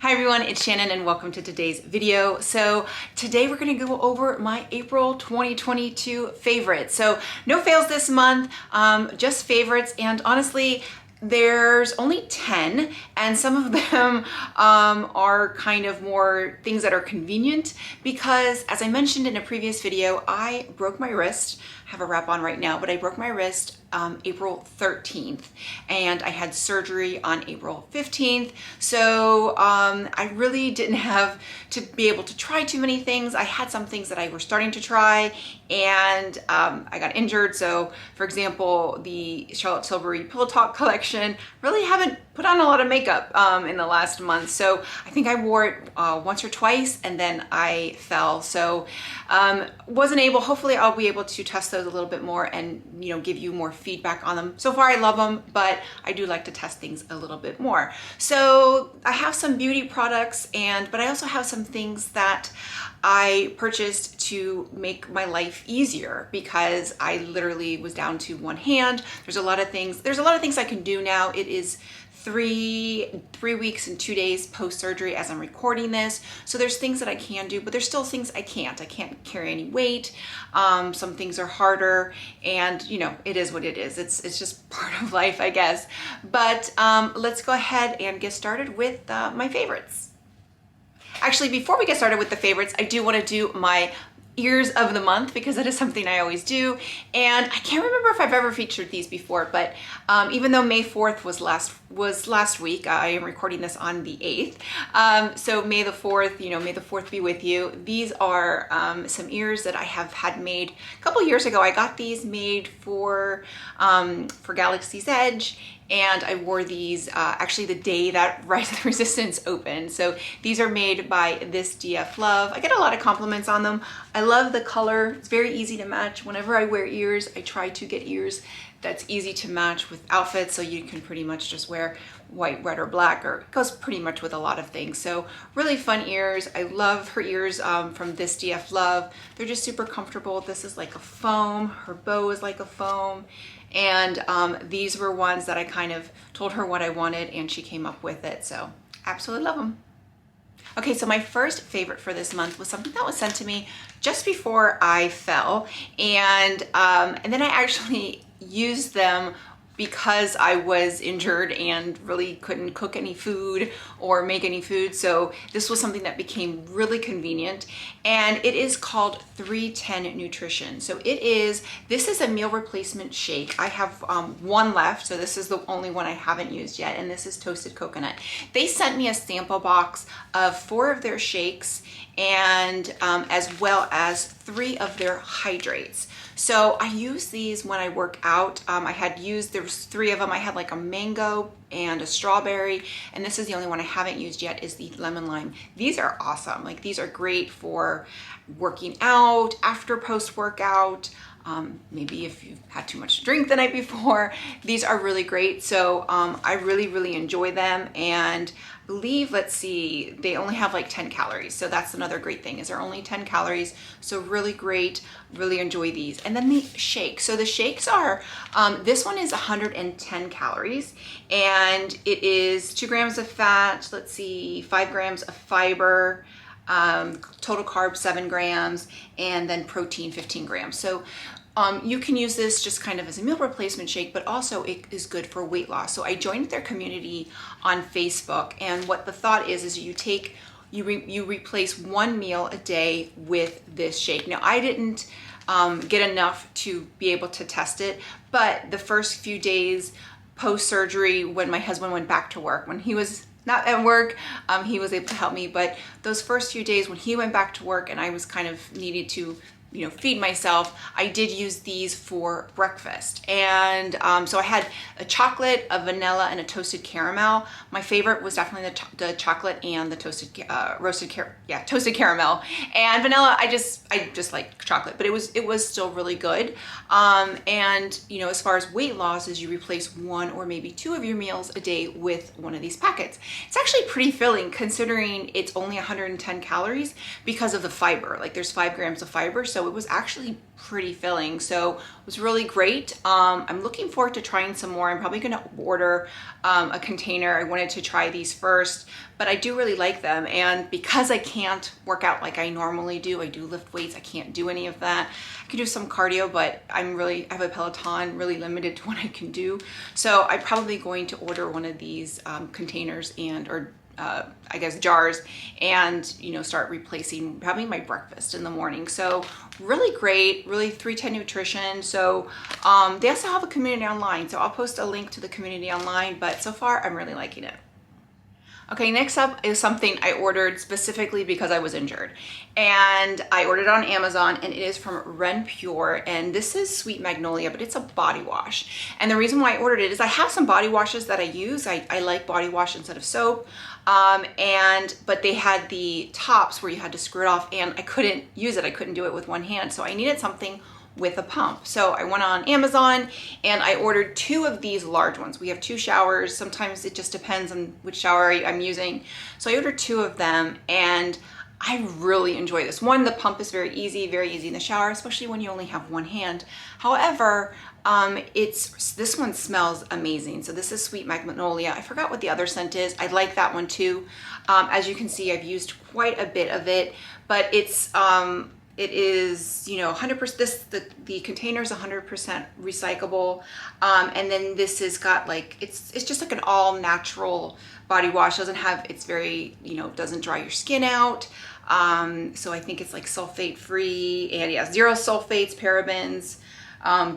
Hi everyone, it's Shannon and welcome to today's video. So today we're going to go over my April 2022 favorites. So no fails this month, just favorites, and honestly there's only 10 and some of them are kind of more things that are convenient because, as I mentioned in a previous video, I broke my wrist. I have a wrap on right now, but I broke my wrist April 13th and I had surgery on April 15th. So I really didn't have to be able to try too many things. I had some things that I were starting to try and I got injured. So for example, the Charlotte Tilbury Pillow Talk collection, really haven't put on a lot of makeup in the last month. So I think I wore it once or twice and then I fell. So wasn't able, hopefully I'll be able to test those a little bit more and give you more feedback on them. So far I love them, but I do like to test things a little bit more. So I have some beauty products but I also have some things that I purchased to make my life easier because I literally was down to one hand. There's a lot of things I can do now. It is three weeks and 2 days post-surgery as I'm recording this. So there's things that I can do, but there's still things I can't. I can't carry any weight. Some things are harder and it is what it is. It's just part of life, I guess. But let's go ahead and get started with my favorites. Actually, before we get started with the favorites, I do want to do my ears of the month because that is something I always do. And I can't remember if I've ever featured these before, but even though May 4th was last week, I am recording this on the 8th. So May the 4th, may the 4th be with you. These are some ears that I have had made a couple years ago. I got these made for Galaxy's Edge. And I wore these actually the day that Rise of the Resistance opened. So these are made by This DF Love. I get a lot of compliments on them. I love the color. It's very easy to match. Whenever I wear ears, I try to get ears that's easy to match with outfits. So you can pretty much just wear white, red, or black, or it goes pretty much with a lot of things. So really fun ears. I love her ears from This DF Love. They're just super comfortable. This is like a foam. Her bow is like a foam. And these were ones that I kind of told her what I wanted and she came up with it. So absolutely love them. Okay, so my first favorite for this month was something that was sent to me just before I fell. And then I actually used them because I was injured and really couldn't cook any food or make any food. So this was something that became really convenient, and it is called 310 Nutrition. So this is a meal replacement shake. I have one left, so this is the only one I haven't used yet, and this is toasted coconut. They sent me a sample box of 4 of their shakes and as well as 3 of their hydrates. So I use these when I work out. There was 3 of them. I had like a mango and a strawberry, and this is the only one I haven't used yet is the lemon lime. These are awesome. Like, these are great for working out, after post-workout, maybe if you've had too much to drink the night before. These are really great. So I really enjoy them, and I believe, let's see, they only have like 10 calories. So that's another great thing, is they're only 10 calories. So really great, really enjoy these. And then the shake. So the shakes are, this one is 110 calories and it is 2 grams of fat, let's see, 5 grams of fiber, total carbs 7 grams, and then protein 15 grams. So you can use this just kind of as a meal replacement shake, but also it is good for weight loss. So I joined their community on Facebook, and what the thought is you replace 1 meal a day with this shake. Now, I didn't get enough to be able to test it, but the first few days post-surgery, when my husband went back to work, when he was not at work, he was able to help me. But those first few days when he went back to work and I was kind of needed to feed myself, I did use these for breakfast. And so I had a chocolate, a vanilla, and a toasted caramel. My favorite was definitely the chocolate and the toasted toasted caramel. And vanilla, I just like chocolate, but it was still really good. And as far as weight loss, is you replace 1 or maybe 2 of your meals a day with one of these packets. It's actually pretty filling considering it's only 110 calories because of the fiber. Like, there's 5 grams of fiber, so so it was actually pretty filling. So it was really great. I'm looking forward to trying some more. I'm probably gonna order a container. I wanted to try these first, but I do really like them. And because I can't work out like I normally do, I do lift weights, I can't do any of that. I can do some cardio, but I have a Peloton, really limited to what I can do. So I'm probably going to order one of these containers or I guess jars, and you know, start replacing having my breakfast in the morning. So really great, really 310 nutrition. So they also have a community online, so I'll post a link to the community online, but so far I'm really liking it. Okay, next up is something I ordered specifically because I was injured, and I ordered it on Amazon, and it is from Renpure, and this is Sweet Magnolia, but it's a body wash. And the reason why I ordered it is I have some body washes that I use. I like body wash instead of soap, but they had the tops where you had to screw it off, and I couldn't use it. I couldn't do it with one hand, so I needed something with a pump. So I went on Amazon and I ordered 2 of these large ones. We have 2 showers. Sometimes it just depends on which shower I'm using. So I ordered 2 of them, and I really enjoy this. One, the pump is very easy in the shower, especially when you only have one hand. However, this one smells amazing. So this is Sweet Magnolia. I forgot what the other scent is. I like that one too. As you can see, I've used quite a bit of it, but it is, you know, 100%, the container is 100% recyclable. And then this has got like, it's just like an all natural body wash. It's very, you know, doesn't dry your skin out. So I think it's like sulfate free, and yeah, 0 sulfates, parabens,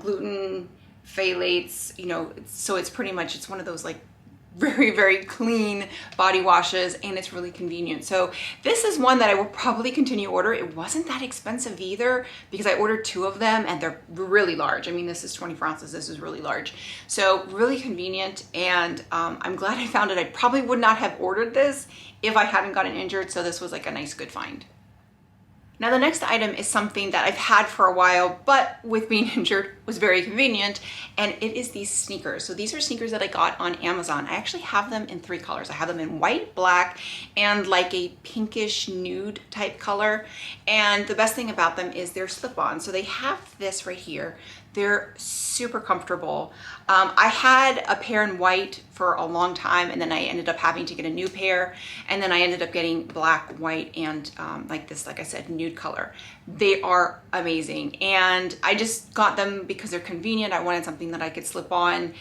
gluten, phthalates, you know, so it's pretty much, it's one of those like very, very clean body washes, and it's really convenient. So this is one that I will probably continue to order. It wasn't that expensive either because I ordered 2 of them, and they're really large. I mean, this is 24 ounces, this is really large. So really convenient, and I'm glad I found it. I probably would not have ordered this if I hadn't gotten injured, so this was like a nice, good find. Now the next item is something that I've had for a while, but with being injured was very convenient, and it is these sneakers. So these are sneakers that I got on Amazon. I actually have them in 3 colors. I have them in white, black, and like a pinkish nude type color. And the best thing about them is they're slip-on. So they have this right here. They're super comfortable. I had a pair in white for a long time, and then I ended up having to get a new pair, and then I ended up getting black, white, and like this, like I said, nude color. They are amazing, and I just got them because they're convenient. I wanted something that I could slip on,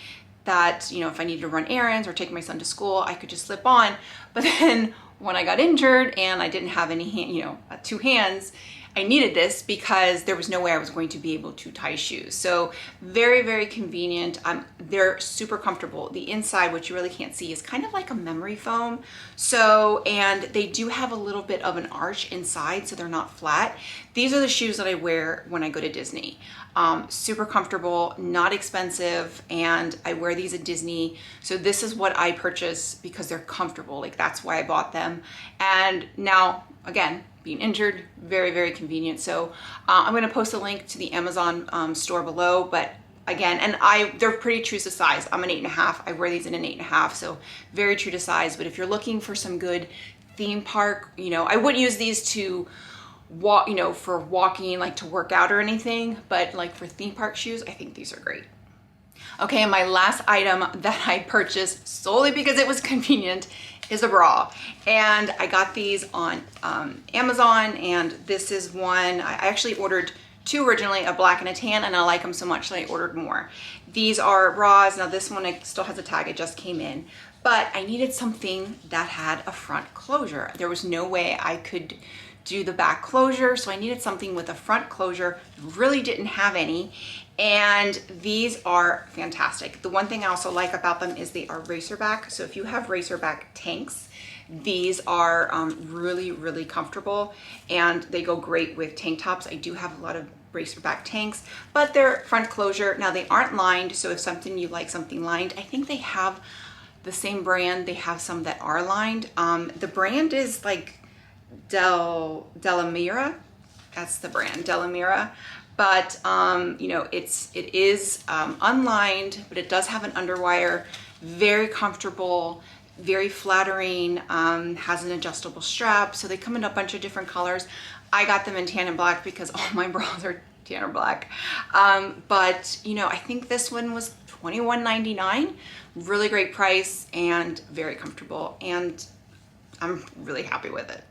that, you know, if I needed to run errands or take my son to school, I could just slip on. But then when I got injured and I didn't have any 2 hands, I needed this because there was no way I was going to be able to tie shoes. So very, very convenient. They're super comfortable. The inside, which you really can't see, is kind of like a memory foam. So, and they do have a little bit of an arch inside, so they're not flat. These are the shoes that I wear when I go to Disney. Super comfortable, not expensive, and I wear these at Disney. So this is what I purchase because they're comfortable. Like, that's why I bought them. And now, again, being injured, very, very convenient. So I'm going to post a link to the Amazon store below, but again, and they're pretty true to size. I'm an 8.5. I wear these in an 8.5, so very true to size. But if you're looking for some good theme park, you know, I wouldn't use these to walk, you know, for walking, like to work out or anything, but like for theme park shoes, I think these are great. Okay, and my last item that I purchased solely because it was convenient is a bra, and I got these on Amazon, and this is one. I actually ordered 2 originally, a black and a tan, and I like them so much that I ordered more. These are bras. Now this one still has a tag, it just came in, but I needed something that had a front closure. There was no way I could do the back closure, so I needed something with a front closure. Really didn't have any, and these are fantastic. The one thing I also like about them is they are Racerback. So if you have Racerback tanks, these are really, really comfortable, and they go great with tank tops. I do have a lot of Racerback tanks, but they're front closure. Now they aren't lined, so if you like something lined, I think they have the same brand. They have some that are lined. The brand is like Delamira. That's the brand, Delamira. But you know, it is unlined, but it does have an underwire. Very comfortable. very flattering, has an adjustable strap. So they come in a bunch of different colors. I got them in tan and black because all my bras are tan or black. But you know, I think this one was $21.99. Really great price and very comfortable, and I'm really happy with it.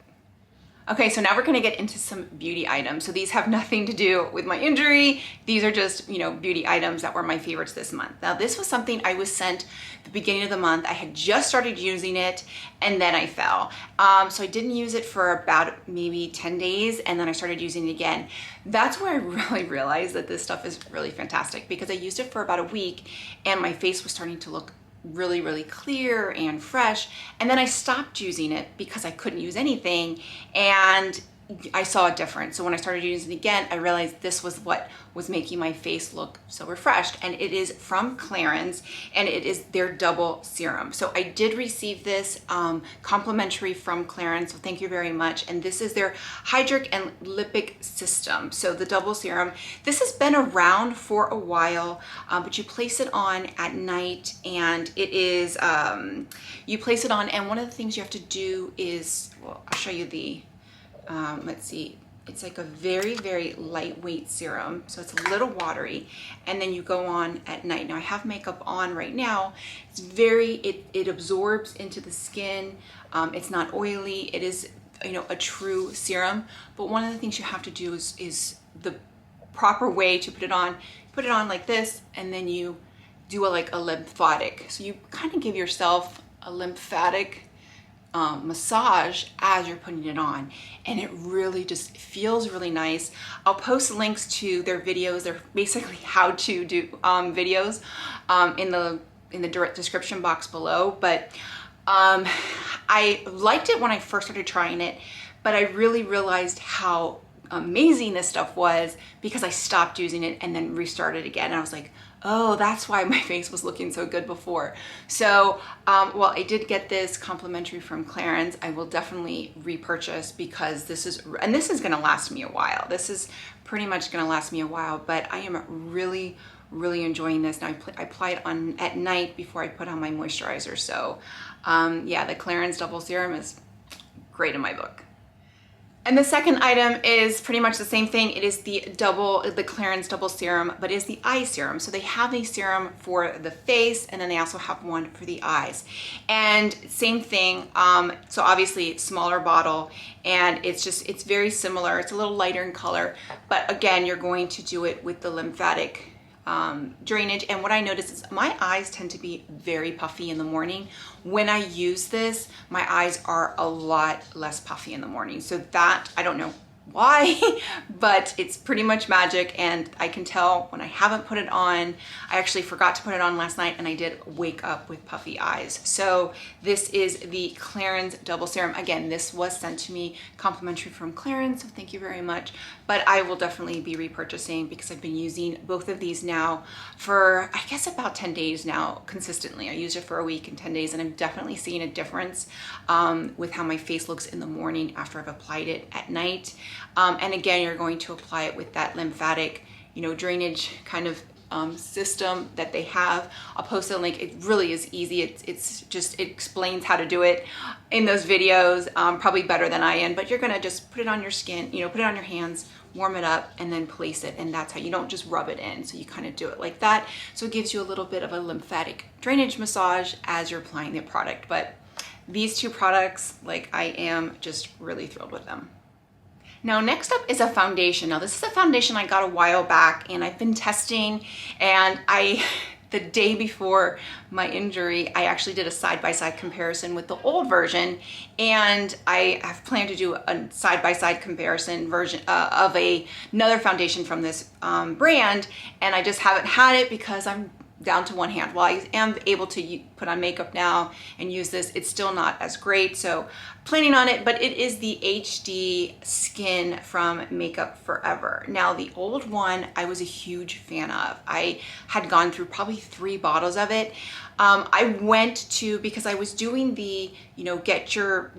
Okay, so now we're gonna get into some beauty items. So these have nothing to do with my injury. These are just, you know, beauty items that were my favorites this month. Now this was something I was sent the beginning of the month. I had just started using it and then I fell. So I didn't use it for about maybe 10 days and then I started using it again. That's where I really realized that this stuff is really fantastic, because I used it for about a week and my face was starting to look really clear and fresh, and then I stopped using it because I couldn't use anything, and I saw a difference. So when I started using it again, I realized this was what was making my face look so refreshed, and it is from Clarins, and it is their double serum. So I did receive this complimentary from Clarins, so thank you very much. And this is their hydric and lipic system. So the double serum, this has been around for a while, but you place it on at night, and it is, you place it on, and one of the things you have to do is, well, I'll show you the, let's see, it's like a very lightweight serum, so it's a little watery, and then you go on at night. Now I have makeup on right now. It's it absorbs into the skin. It's not oily. It is, you know, a true serum, but one of the things you have to do is the proper way to put it on. Put it on like this, and then you do like a lymphatic. So you kind of give yourself a lymphatic massage as you're putting it on, and it really just feels really nice. I'll post links to their videos. They're basically how to do videos in the direct description box below, but I liked it when I first started trying it, but I really realized how amazing this stuff was because I stopped using it and then restarted again, and I was like, oh, that's why my face was looking so good before. So, well, I did get this complimentary from Clarins. I will definitely repurchase because this is gonna last me a while. This is pretty much gonna last me a while, but I am really enjoying this. Now I apply it on at night before I put on my moisturizer. So, yeah, the Clarins Double Serum is great in my book. And the second item is pretty much the same thing. It is the Clarins Double Serum, but it's the eye serum. So they have a serum for the face, and then they also have one for the eyes. And same thing, so obviously smaller bottle, and it's very similar. It's a little lighter in color, but again, you're going to do it with the lymphatic drainage. And what I noticed is my eyes tend to be very puffy in the morning. When I use this, my eyes are a lot less puffy in the morning. So that, I don't know why, but it's pretty much magic, and I can tell when I haven't put it on. I actually forgot to put it on last night and I did wake up with puffy eyes. So this is the Clarins Double Serum. Again, this was sent to me complimentary from Clarins, so thank you very much. But I will definitely be repurchasing because I've been using both of these now for, I guess, about 10 days now consistently. I used it for a week and 10 days, and I'm definitely seeing a difference with how my face looks in the morning after I've applied it at night. And again, you're going to apply it with that lymphatic, you know, drainage kind of system that they have. I'll post a link. It really is easy. It explains how to do it in those videos, probably better than I am, but you're gonna just put it on your skin, you know, put it on your hands, warm it up, and then place it. And that's how, you don't just rub it in. So you kind of do it like that. So it gives you a little bit of a lymphatic drainage massage as you're applying the product. But these two products, like, I am just really thrilled with them. Now, next up is a foundation. Now, this is a foundation I got a while back, and I've been testing, and the day before my injury, I actually did a side-by-side comparison with the old version, and I have planned to do a side-by-side comparison version of another foundation from this brand, and I just haven't had it because I'm down to one hand. While I am able to put on makeup now and use this, it's still not as great, so planning on it. But it is the HD Skin from Makeup Forever. Now, the old one I was a huge fan of. I had gone through probably 3 bottles of it. I went to, because I was doing the, get your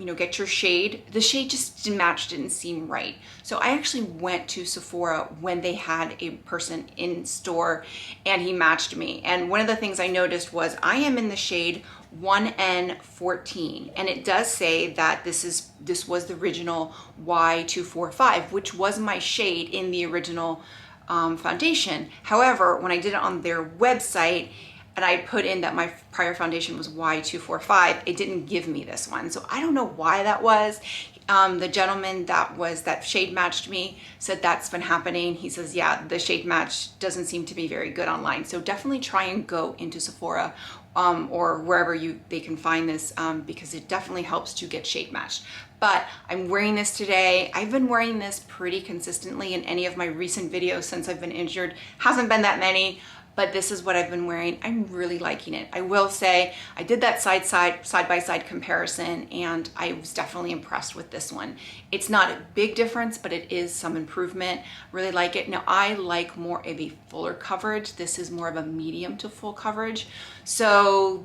shade. The shade just didn't seem right. So I actually went to Sephora when they had a person in store, and he matched me. And one of the things I noticed was I am in the shade 1N14, and it does say that this was the original Y245, which was my shade in the original foundation. However, when I did it on their website and I put in that my prior foundation was Y245, it didn't give me this one. So I don't know why that was. The gentleman that shade matched me said that's been happening. He says, yeah, the shade match doesn't seem to be very good online. So definitely try and go into Sephora or wherever they can find this, because it definitely helps to get shade matched. But I'm wearing this today. I've been wearing this pretty consistently in any of my recent videos since I've been injured. Hasn't been that many, but this is what I've been wearing. I'm really liking it. I will say I did that side-by-side comparison, and I was definitely impressed with this one. It's not a big difference, but it is some improvement. Really like it. Now I like more of a fuller coverage. This is more of a medium to full coverage. So,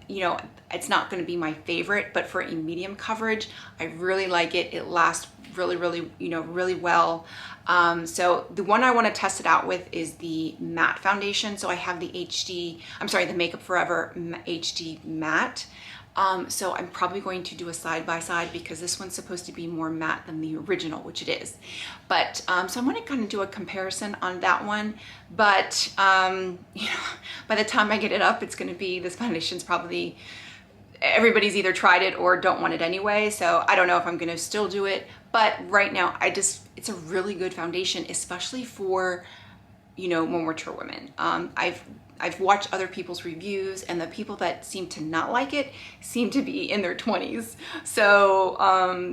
you know, it's not going to be my favorite, but for a medium coverage, I really like it. It lasts really, you know, really well. So the one I want to test it out with is the matte foundation. So I have the the Makeup Forever HD matte. So I'm probably going to do a side-by-side because this one's supposed to be more matte than the original, which it is. But, so I'm going to kind of do a comparison on that one. But, you know, by the time I get it up, it's going to be, this foundation's probably, everybody's either tried it or don't want it anyway. So I don't know if I'm going to still do it. But right now, it's a really good foundation, especially for, you know, more mature women. I've watched other people's reviews, and the people that seem to not like it seem to be in their 20s. So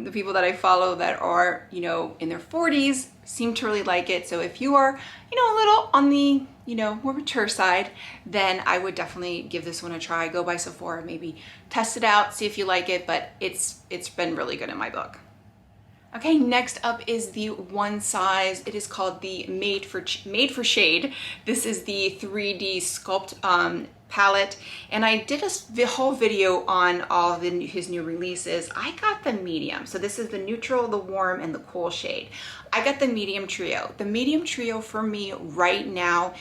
the people that I follow that are, you know, in their 40s seem to really like it. So if you are, you know, a little on the, you know, more mature side, then I would definitely give this one a try. Go by Sephora, maybe test it out, see if you like it, but it's been really good in my book. Okay, next up is the one size. It is called the Made for Shade. This is the 3D Sculpt palette, and I did a whole video on all of his new releases. I got the medium. So this is the neutral, the warm, and the cool shade. I got the medium trio. The medium trio for me right now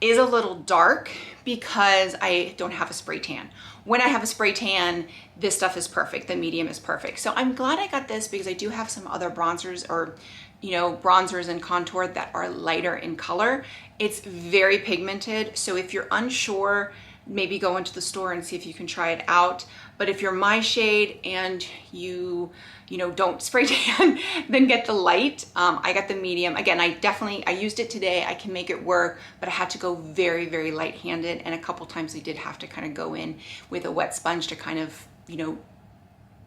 is a little dark because I don't have a spray tan. When I have a spray tan, this stuff is perfect. The medium is perfect. So I'm glad I got this because I do have some other bronzers or, you know, bronzers and contour that are lighter in color. It's very pigmented. So if you're unsure, maybe go into the store and see if you can try it out. But if you're my shade and you know, don't spray tan, then get the light. I got the medium. Again, I used it today. I can make it work, but I had to go very, very light-handed. And a couple times I did have to kind of go in with a wet sponge to kind of, you know,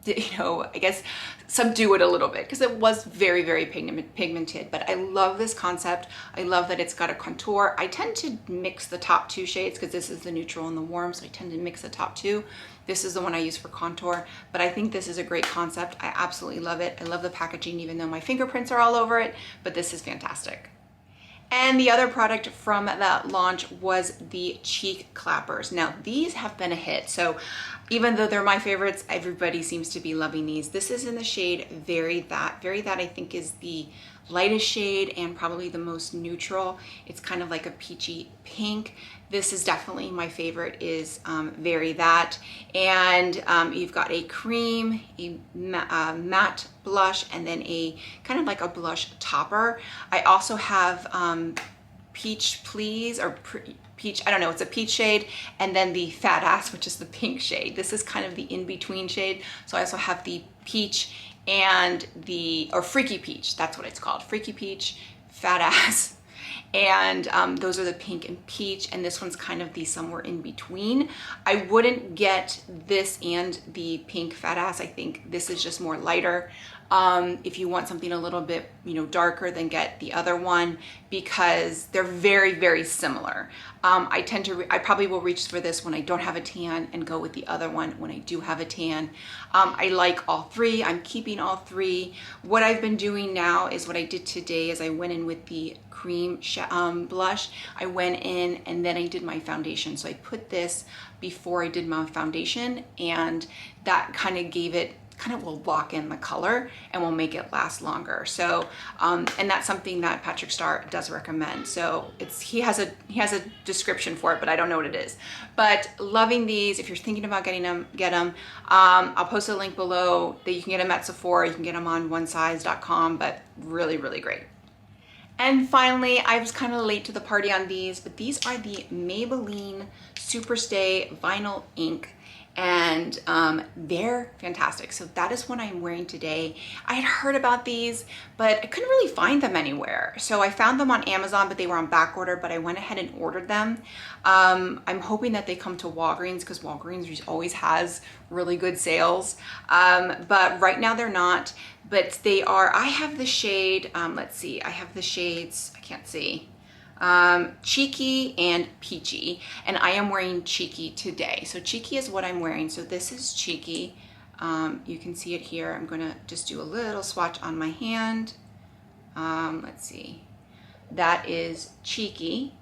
I guess subdue it a little bit because it was very, very pigmented. But I love this concept. I love that it's got a contour. I tend to mix the top two shades because this is the neutral and the warm, so I tend to mix the top two. This is the one I use for contour, but I think this is a great concept. I absolutely love it. I love the packaging, even though my fingerprints are all over it, but this is fantastic. And the other product from that launch was the cheek clappers. Now these have been a hit. So even though they're my favorites, everybody seems to be loving these. This is in the shade Very That. Very That I think is the lightest shade and probably the most neutral. It's kind of like a peachy pink. This is definitely my favorite, is Very That. And you've got a cream, a matte blush, and then a kind of like a blush topper. I also have Peach Please, or peach, I don't know, it's a peach shade, and then the Fat Ass, which is the pink shade. This is kind of the in-between shade. So I also have the peach and or Freaky Peach, that's what it's called. Freaky Peach, Fat Ass, and those are the pink and peach, and this one's kind of the somewhere in between. I wouldn't get this and the pink Fat Ass. I think this is just more lighter. If you want something a little bit, you know, darker, then get the other one because they're very, very similar. I probably will reach for this when I don't have a tan and go with the other one when I do have a tan. I like all three. I'm keeping all three. What I've been doing now is what I did today is I went in with the cream blush. I went in and then I did my foundation. So I put this before I did my foundation, and that kind of gave it kind of will lock in the color and will make it last longer. So, and that's something that Patrick Starr does recommend. So he has a description for it, but I don't know what it is. But loving these. If you're thinking about getting them, get them. I'll post a link below that you can get them at Sephora. You can get them on onesize.com, but really, really great. And finally, I was kind of late to the party on these, but these are the Maybelline Superstay Vinyl Ink. And they're fantastic. So that is what I'm wearing today. I had heard about these, but I couldn't really find them anywhere. So I found them on Amazon, but they were on back order, but I went ahead and ordered them. I'm hoping that they come to Walgreens because Walgreens always has really good sales. But right now they're not, but they are. I have the shade, let's see, I have the shades, I can't see. Cheeky and Peachy, and I am wearing Cheeky today. So Cheeky is what I'm wearing. So this is Cheeky. You can see it here. I'm gonna just do a little swatch on my hand. Let's see. That is Cheeky.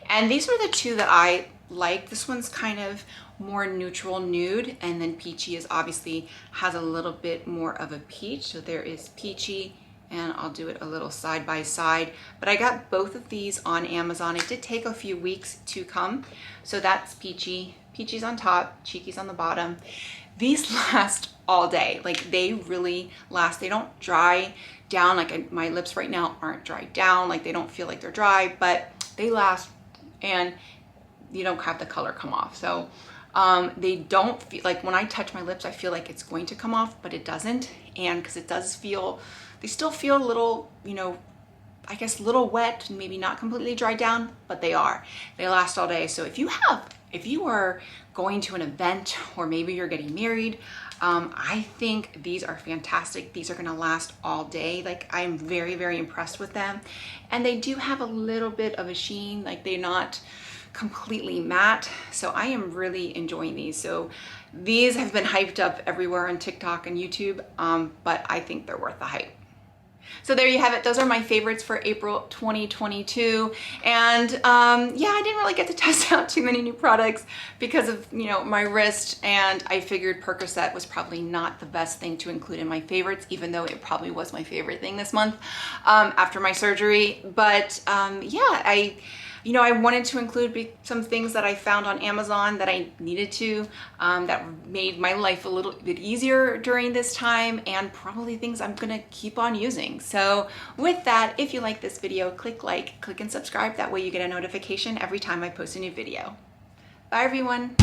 And these were the two that I like. This one's kind of more neutral nude, and then Peachy is obviously has a little bit more of a peach. So there is Peachy, and I'll do it a little side by side. But I got both of these on Amazon. It did take a few weeks to come. So that's Peachy. Peachy's on top, Cheeky's on the bottom. These last all day. Like, they really last. They don't dry down. Like, my lips right now aren't dried down. Like, they don't feel like they're dry, but they last, and you don't have the color come off. So they don't feel like, when I touch my lips, I feel like it's going to come off, but it doesn't. And because it does feel, they still feel a little, you know, I guess a little wet, maybe not completely dried down, but they are. They last all day. So if you are going to an event, or maybe you're getting married, I think these are fantastic. These are gonna last all day. Like, I'm very, very impressed with them. And they do have a little bit of a sheen, like they're not completely matte. So I am really enjoying these. So these have been hyped up everywhere on TikTok and YouTube, but I think they're worth the hype. So there you have it. Those are my favorites for April 2022. And yeah, I didn't really get to test out too many new products because of, you know, my wrist, and I figured Percocet was probably not the best thing to include in my favorites, even though it probably was my favorite thing this month after my surgery. But yeah, I wanted to include some things that I found on Amazon that I needed to, that made my life a little bit easier during this time, and probably things I'm gonna keep on using. So with that, if you like this video, click like, click and subscribe. That way you get a notification every time I post a new video. Bye everyone.